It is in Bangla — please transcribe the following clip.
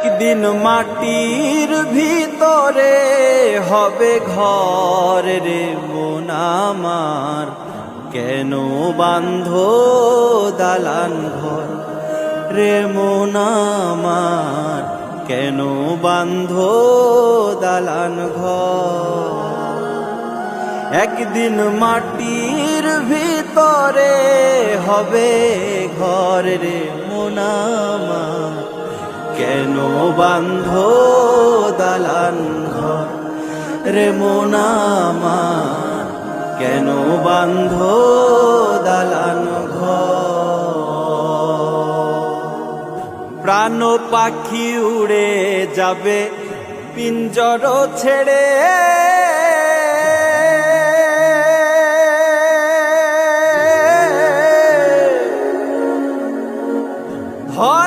একদিন মাটির ভিতরে হবে ঘর রে মন আমার, কেন বাঁধো দালান ঘর রে মন আমার, কেন বাঁধো দালান ঘর। একদিন মাটির ভিতরে হবে ঘর রে মন আমার, কেন বাঁধো দালান ঘর রে মন আমার, কেন বাঁধো দালান ঘর। প্রাণ পাখি উড়ে যাবে পিঞ্জর ছেড়ে, ঘর